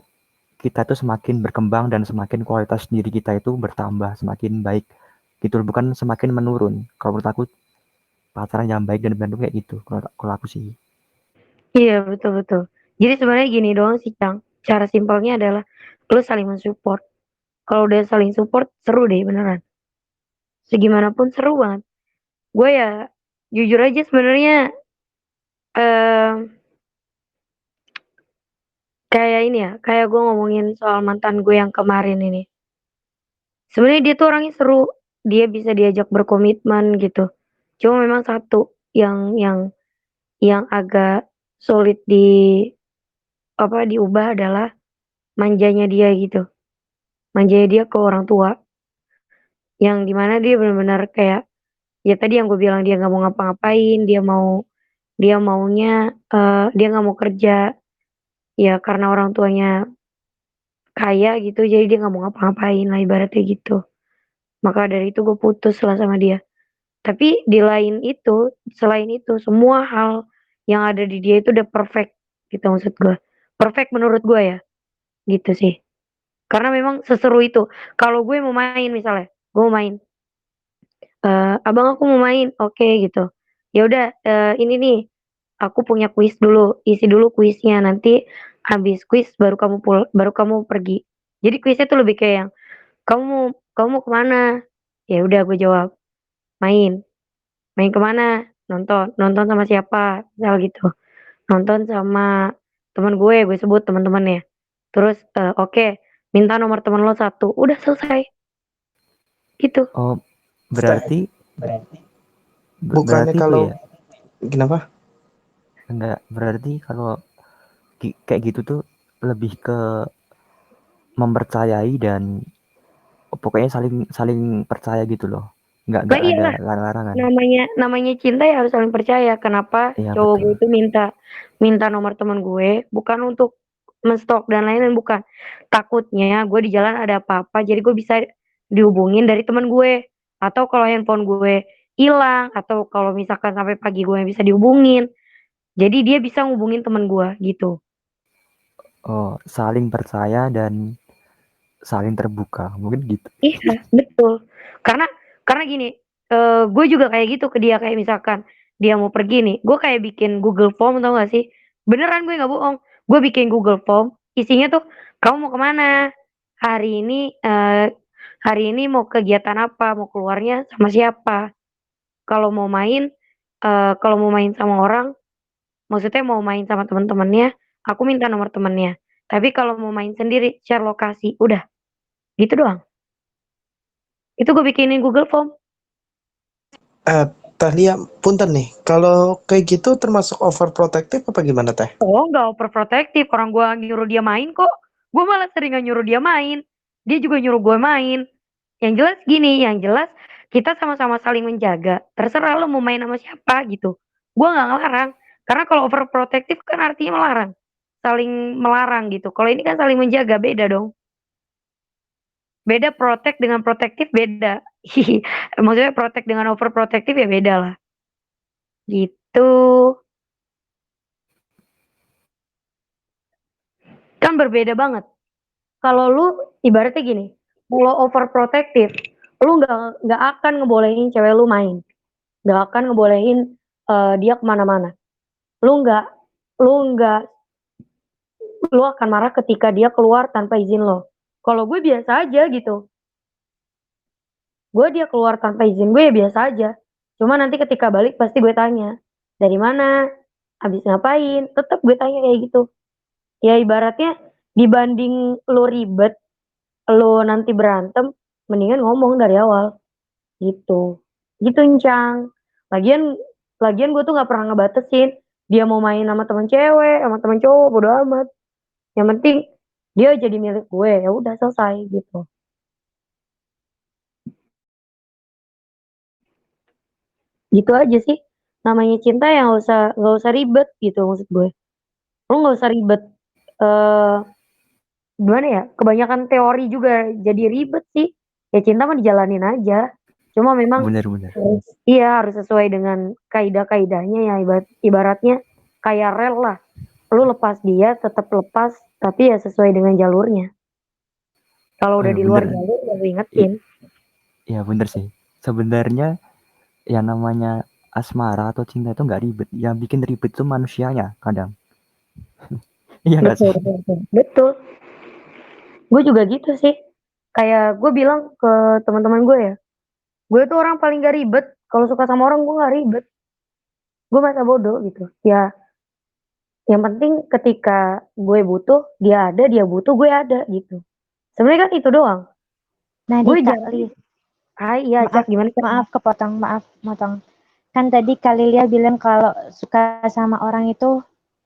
kita tuh semakin berkembang dan semakin kualitas diri kita itu bertambah semakin baik gitu, bukan semakin menurun. Kalau menurut aku pacaran yang baik dan benar kayak gitu kalau aku sih. Iya, betul betul. Jadi sebenarnya gini doang sih, Cang. Cara simpelnya adalah lu saling mensupport. Kalau udah saling support seru deh beneran. Segimanapun seru banget. Gue ya jujur aja sebenarnya kayak ini ya, kayak gue ngomongin soal mantan gue yang kemarin ini. Sebenarnya dia tuh orangnya seru, dia bisa diajak berkomitmen gitu. Cuma memang satu yang agak sulit diubah adalah manjanya dia gitu. Manjanya dia ke orang tua, yang dimana dia benar-benar kayak ya tadi yang gue bilang dia nggak mau ngapa-ngapain, dia maunya dia nggak mau kerja ya karena orang tuanya kaya gitu, jadi dia nggak mau ngapa-ngapain lah ibaratnya gitu. Maka dari itu gue putus lah sama dia. Tapi di lain itu, selain itu semua hal yang ada di dia itu udah perfect gitu maksud gue. Perfect menurut gue ya, gitu sih. Karena memang seseru itu. Kalau gue mau main misalnya, gue mau main, "Abang aku mau main," oke gitu. Ya udah, ini nih, aku punya kuis dulu, isi dulu kuisnya, nanti habis kuis baru kamu pergi. Jadi kuisnya tuh lebih kayak yang, "Kamu mau kamu mau kemana?" Ya udah gue jawab, "Main." "Main kemana?" "Nonton." "Nonton sama siapa?" Misal gitu. "Nonton sama temen gue sebut teman-temannya. Terus, "Oke, minta nomor temen lo satu." Udah selesai, gitu. Oh, Teh, berarti bukannya berarti itu kalau ya? kenapa? Enggak, berarti kalau kayak gitu tuh lebih ke mempercayai dan pokoknya saling saling percaya gitu loh. Lah Nggak ada iyalah, larangan. namanya cinta ya harus saling percaya. Kenapa Iya cowok gue betul. itu minta minta nomor temen gue, bukan untuk men-stalk dan lain-lain, bukan. Takutnya gue di jalan ada apa-apa, jadi gue bisa dihubungin dari temen gue. Atau kalau handphone gue hilang, atau kalau misalkan sampai pagi gue nggak bisa dihubungin, jadi dia bisa ngubungin temen gue gitu. Oh, saling percaya dan saling terbuka. Mungkin gitu. Iya, betul. Karena karena gini, gue juga kayak gitu ke dia, kayak misalkan dia mau pergi nih, gue kayak bikin Google Form tau gak sih? Beneran gue nggak bohong, gue bikin Google Form, isinya tuh, "Kamu mau kemana? Hari ini hari ini mau kegiatan apa? Mau keluarnya sama siapa? Kalau mau main kalau mau main sama orang, maksudnya mau main sama temen-temennya, aku minta nomor temennya. Tapi kalau mau main sendiri, share lokasi." Udah, gitu doang. Itu gue bikinin Google Form. Eh, Teh Lia, punten nih. Kalau kayak gitu termasuk overprotective apa gimana Teh? Oh, nggak overprotective, orang gua nyuruh dia main kok. Gua malah seringan nyuruh dia main. Dia juga nyuruh gue main. Yang jelas gini, yang jelas kita sama-sama saling menjaga. Terserah lo mau main sama siapa gitu. Gua nggak ngelarang. Karena kalau overprotective kan artinya melarang. Saling melarang gitu. Kalau ini kan saling menjaga, beda dong. Beda protect dengan protektif beda. Maksudnya protect dengan overprotective ya beda lah. Gitu. Kan berbeda banget. Kalau lu ibaratnya gini, kalau overprotective, lu nggak akan ngebolehin cewek lu main, nggak akan ngebolehin dia kemana-mana. Lu nggak, lu nggak, lu akan marah ketika dia keluar tanpa izin lo. Kalau gue biasa aja gitu, gue dia keluar tanpa izin gue ya biasa aja. Cuma nanti ketika balik pasti gue tanya, dari mana, habis ngapain, tetap gue tanya kayak gitu. Ya ibaratnya dibanding lu ribet, lu nanti berantem, mendingan ngomong dari awal. Gitu. Gitu, Encang. Lagian lagian gue tuh nggak pernah ngebatasin dia mau main sama temen cewek, sama temen cowok, bodo amat. Yang penting dia jadi milik gue, ya udah selesai gitu. Gitu aja sih. Namanya cinta ya nggak usah ribet gitu maksud gue. Lu nggak usah ribet eh gimana ya? Kebanyakan teori juga jadi ribet sih. Ya cinta mah dijalanin aja. Cuma memang Bener-bener. iya harus sesuai dengan kaidah-kaidahnya ya ibaratnya kayak rel lah. Lu lepas dia tetap lepas tapi ya sesuai dengan jalurnya. Kalau Oh udah ya di luar bener. jalur ya lu ingetin. Iya bener sih. Sebenarnya yang namanya asmara atau cinta itu nggak ribet. Yang bikin ribet itu manusianya kadang. Iya nggak Betul, sih? betul, betul. Betul. Gue juga gitu sih. Kayak gue bilang ke teman-teman gue ya, gue tuh orang paling gak ribet. Kalau suka sama orang gue gak ribet. Gue masa bodoh gitu. Ya, yang penting ketika gue butuh, dia ada, dia butuh, gue ada gitu. Sebenarnya kan itu doang. Nah, Gue Kak jarang. Li, Hai, iya maaf, Cak, gimana Cak? maaf kepotong, maaf motong. Kan tadi Kak Lilia bilang kalau suka sama orang itu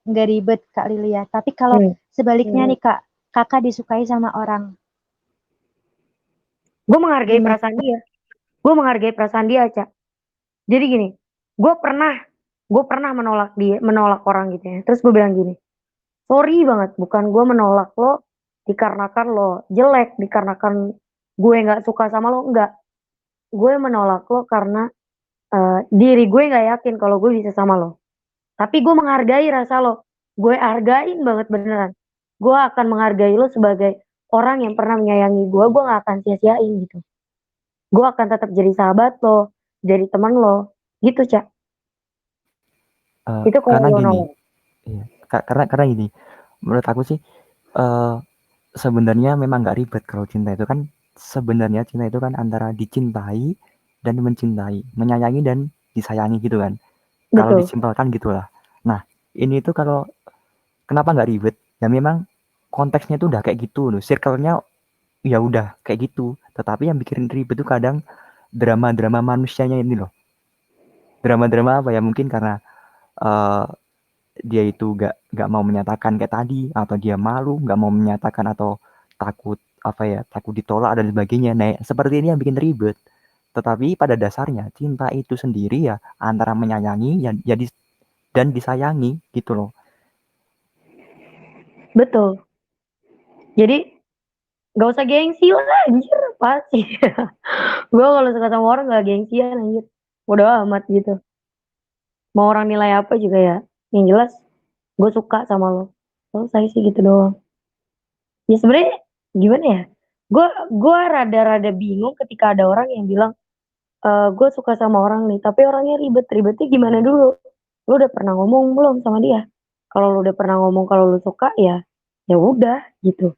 nggak ribet, Kak Lilia. Tapi kalau Hmm. sebaliknya nih Kak, kakak disukai sama orang, Gue menghargai gimana? perasaan dia. Gue menghargai perasaan dia, Cak. Jadi gini, gue pernah menolak orang gitu ya. Terus gue bilang gini, sorry banget, bukan gue menolak lo dikarenakan lo jelek, dikarenakan gue nggak suka sama lo, enggak. Gue menolak lo karena diri gue nggak yakin kalau gue bisa sama lo. Tapi gue menghargai rasa lo. Gue hargain banget beneran. Gue akan menghargai lo sebagai orang yang pernah menyayangi gue. Gue nggak akan sia-siain gitu. Gue akan tetap jadi sahabat lo, jadi teman lo, gitu Cak. Itu kalau Karena lo gini, nolak. iya, karena gini, menurut aku sih sebenarnya memang nggak ribet kalau cinta itu kan. Sebenarnya cinta itu kan antara dicintai dan mencintai, menyayangi dan disayangi gitu kan. Kalau Betul. disimpelkan gitulah. Nah, ini tuh kalau kenapa nggak ribet? Ya memang konteksnya tuh udah kayak gitu loh. Circle-nya ya udah kayak gitu. Tetapi yang bikin ribet tuh kadang drama-drama manusianya ini loh. Drama-drama apa ya? Mungkin karena eh, dia itu nggak mau menyatakan kayak tadi, atau dia malu nggak mau menyatakan, atau takut apa ya, takut ditolak dan sebagainya. Nah, seperti ini yang bikin ribet. Tetapi pada dasarnya cinta itu sendiri ya antara menyayangi dan disayangi gitu loh. Betul. Jadi gak usah gengsi lah anjir, pasti. Gue kalau suka sama orang gak gengsian anjir. Bodo amat gitu. Mau orang nilai apa juga ya. Yang jelas gue suka sama lo. Selesai sih gitu doang. Ya sebenarnya gimana ya? Gue rada-rada bingung ketika ada orang yang bilang gue suka sama orang nih, tapi orangnya ribet. Ribetnya gimana dulu? Lu udah pernah ngomong belum sama dia? Kalau lu udah pernah ngomong kalau lu suka ya, ya udah gitu.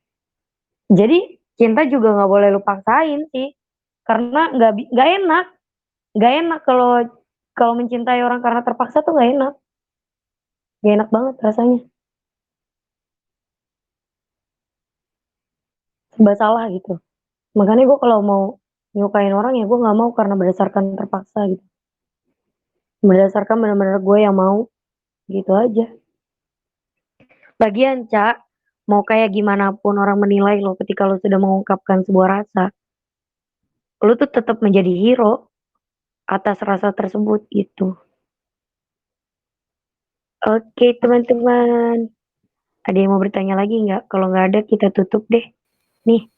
Jadi cinta juga nggak boleh lu paksain sih, karena nggak enak, nggak enak kalau kalau mencintai orang karena terpaksa tuh nggak enak banget rasanya, serba salah gitu. Makanya gue kalau mau nyukain orang ya gue nggak mau karena berdasarkan terpaksa gitu, berdasarkan benar-benar gue yang mau gitu aja. Lagian Cak, mau kayak gimana pun orang menilai lo ketika lo sudah mengungkapkan sebuah rasa, lo tuh tetap menjadi hero atas rasa tersebut gitu. Oke teman-teman, ada yang mau bertanya lagi nggak? Kalau nggak ada kita tutup deh. Nih,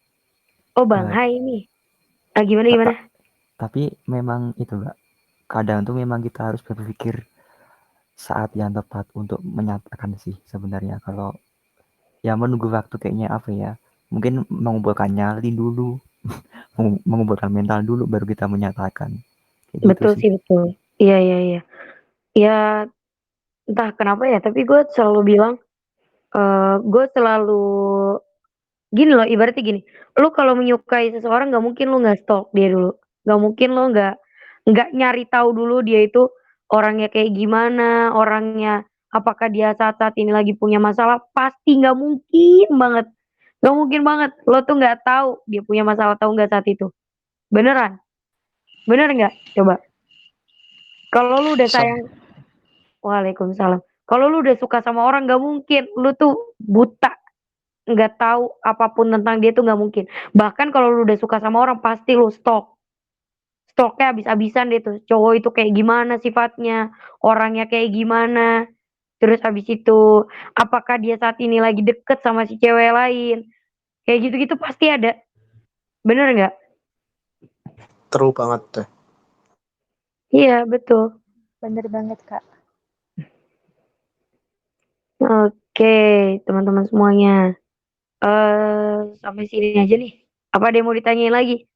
oh Bang Eh, Hai nih. Gimana gimana? tapi memang itu Mbak, kadang tuh memang kita harus berpikir saat yang tepat untuk menyatakan sih sebenarnya. Kalau ya menunggu waktu kayaknya apa ya, mungkin mengumpulkan nyali dulu, mengumpulkan mental dulu baru kita menyatakan kayak gitu Betul sih. sih betul. Iya iya iya. Ya entah kenapa ya, tapi gue selalu bilang, gue selalu gini loh, ibaratnya gini, lu kalau menyukai seseorang nggak mungkin lu nggak stalk dia dulu, nggak mungkin lu nggak nyari tahu dulu dia itu orangnya kayak gimana, orangnya apakah dia saat-saat ini lagi punya masalah, pasti nggak mungkin banget, lo tuh nggak tahu dia punya masalah tahu nggak saat itu, beneran, bener nggak? Coba, kalau lu udah Sam, sayang, waalaikumsalam, kalau lu udah suka sama orang nggak mungkin, lu tuh buta nggak tahu apapun tentang dia tuh nggak mungkin. Bahkan kalau lu udah suka sama orang pasti lu stoknya habis-habisan deh tuh. Cowok itu kayak gimana sifatnya, orangnya kayak gimana. Terus habis itu apakah dia saat ini lagi deket sama si cewek lain. Kayak gitu-gitu pasti ada. Bener nggak? True banget tuh. Iya betul. Bener banget, Kak. Oke teman-teman semuanya. Sampai sini aja nih. Apa ada yang mau ditanyain lagi?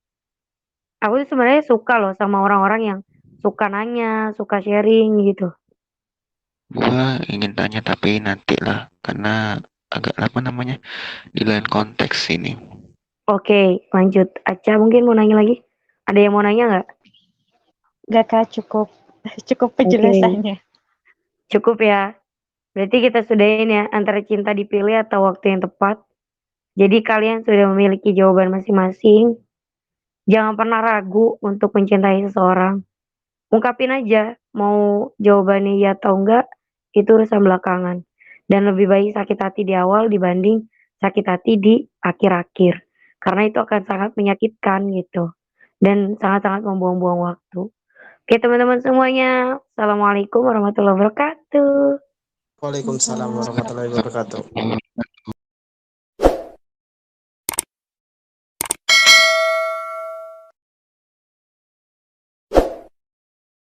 Aku tuh sebenarnya suka loh sama orang-orang yang suka nanya, suka sharing gitu. gua ingin tanya tapi nanti lah karena agak apa namanya di lain konteks ini. Oke, lanjut. Aca mungkin mau nanya lagi? Ada yang mau nanya nggak? Nggak Kak, cukup Oke, penjelasannya. cukup ya. Berarti kita sudahin ya antara cinta dipilih atau waktu yang tepat. Jadi kalian sudah memiliki jawaban masing-masing. Jangan pernah ragu untuk mencintai seseorang. Ungkapin aja mau jawabannya iya atau enggak, itu urusan belakangan. Dan lebih baik sakit hati di awal dibanding sakit hati di akhir-akhir. Karena itu akan sangat menyakitkan gitu. Dan sangat-sangat membuang-buang waktu. Oke teman-teman semuanya, Assalamualaikum warahmatullahi wabarakatuh. Waalaikumsalam warahmatullahi wabarakatuh.